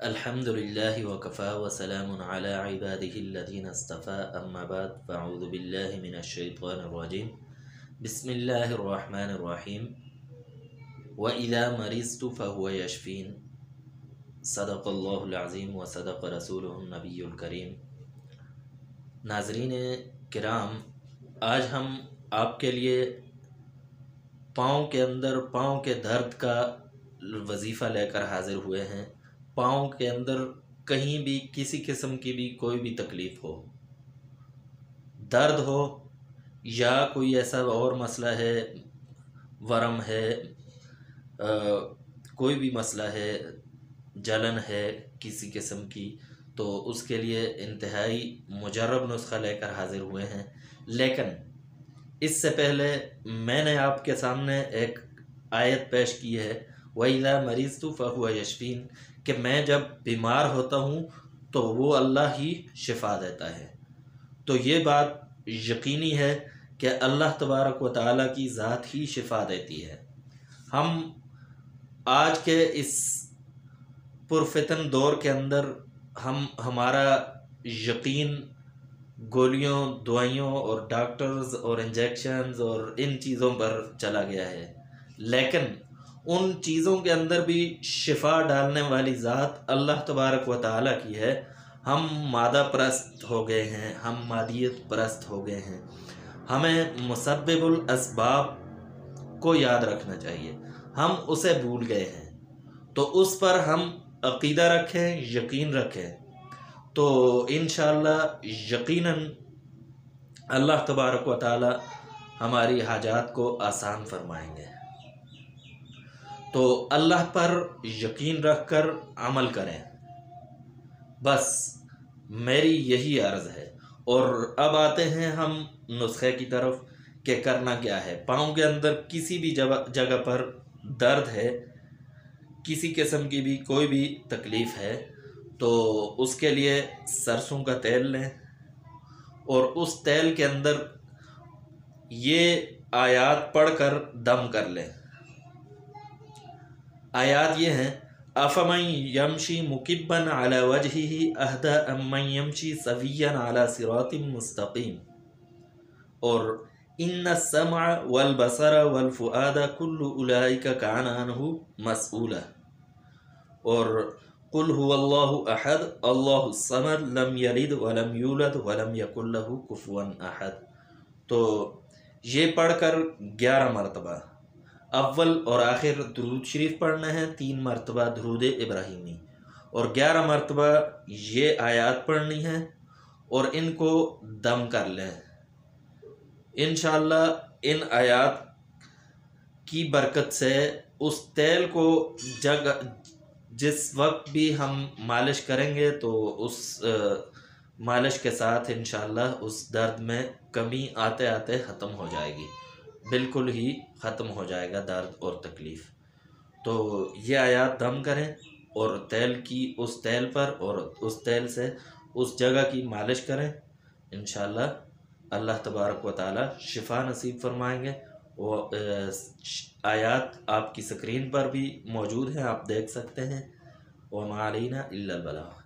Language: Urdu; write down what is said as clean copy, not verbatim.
الحمدللہ وکفا وسلام علی عباده الذین اصطفى اما بعد فاعوذ باللہ من الشیطان الرجیم بسم اللہ الرحمن الرحیم وَإِذَا مَرِضْتُ فَهُوَ يَشْفِينِ صدق اللہ العظیم وصدق رسولہ النبی الکریم۔ ناظرین کرام، آج ہم آپ کے لیے پاؤں کے اندر پاؤں کے درد کا وظیفہ لے کر حاضر ہوئے ہیں۔ پاؤں کے اندر کہیں بھی کسی قسم کی بھی کوئی بھی تکلیف ہو، درد ہو یا کوئی ایسا اور مسئلہ ہے، ورم ہے، کوئی بھی مسئلہ ہے، جلن ہے کسی قسم کی، تو اس کے لیے انتہائی مجرب نسخہ لے کر حاضر ہوئے ہیں۔ لیکن اس سے پہلے میں نے آپ کے سامنے ایک آیت پیش کی ہے، وَإِذَا مَرِضْتُ فَهُوَ يَشْفِينِ، کہ میں جب بیمار ہوتا ہوں تو وہ اللہ ہی شفا دیتا ہے۔ تو یہ بات یقینی ہے کہ اللہ تبارک و تعالیٰ کی ذات ہی شفا دیتی ہے۔ ہم آج کے اس پرفتن دور کے اندر ہمارا یقین گولیوں، دوائیوں اور ڈاکٹرز اور انجیکشنز اور ان چیزوں پر چلا گیا ہے، لیکن ان چیزوں کے اندر بھی شفا ڈالنے والی ذات اللہ تبارک و تعالیٰ کی ہے۔ ہم مادہ پرست ہو گئے ہیں، ہم مادیت پرست ہو گئے ہیں۔ ہمیں مسبب الاسباب کو یاد رکھنا چاہیے، ہم اسے بھول گئے ہیں۔ تو اس پر ہم عقیدہ رکھیں، یقین رکھیں، تو انشاءاللہ یقیناً اللہ تبارک و تعالی ہماری حاجات کو آسان فرمائیں گے۔ تو اللہ پر یقین رکھ کر عمل کریں، بس میری یہی عرض ہے۔ اور اب آتے ہیں ہم نسخے کی طرف کہ کرنا کیا ہے۔ پاؤں کے اندر کسی بھی جگہ پر درد ہے، کسی قسم کی بھی کوئی بھی تکلیف ہے، تو اس کے لیے سرسوں کا تیل لیں اور اس تیل کے اندر یہ آیات پڑھ کر دم کر لیں۔ آیات یہ ہیں، أَفَمَنْ يَمْشِي مُكِبًّا عَلَى وَجْهِهِ أَهْدَىٰ أَمَّنْ يَمْشِي سَوِيًّا عَلَى صِرَاطٍ مُسْتَقِيمٍ اور إِنَّ السَّمْعَ وَالْبَصَرَ وَالْفُؤَادَ كُلُّ أُولَٰئِكَ كَانَ عَنْهُ مَسْئُولًا اور قُلْ هُوَ اللَّهُ أَحَدٌ اللَّهُ الصَّمَدُ لَمْ يَلِدْ وَلَمْ يُولَدْ وَلَمْ يَكُنْ لَهُ كُفُوًا أَحَدٌ۔ تو یہ پڑھ کر 11 مرتبہ اول اور آخر درود شریف پڑھنا ہے، 3 مرتبہ درود ابراہیمی، اور 11 مرتبہ یہ آیات پڑھنی ہے اور ان کو دم کر لیں۔ انشاءاللہ ان آیات کی برکت سے اس تیل کو جس وقت بھی ہم مالش کریں گے تو اس مالش کے ساتھ انشاءاللہ اس درد میں کمی آتے آتے ختم ہو جائے گی، بالکل ہی ختم ہو جائے گا درد اور تکلیف۔ تو یہ آیات دم کریں اور تیل کی اس تیل پر اور اس تیل سے اس جگہ کی مالش کریں، انشاءاللہ اللہ تبارک و تعالی شفا نصیب فرمائیں گے۔ وہ آیات آپ کی سکرین پر بھی موجود ہیں، آپ دیکھ سکتے ہیں۔ وَمَا عَلَيْنَا إِلَّا الْبَلَاغُ۔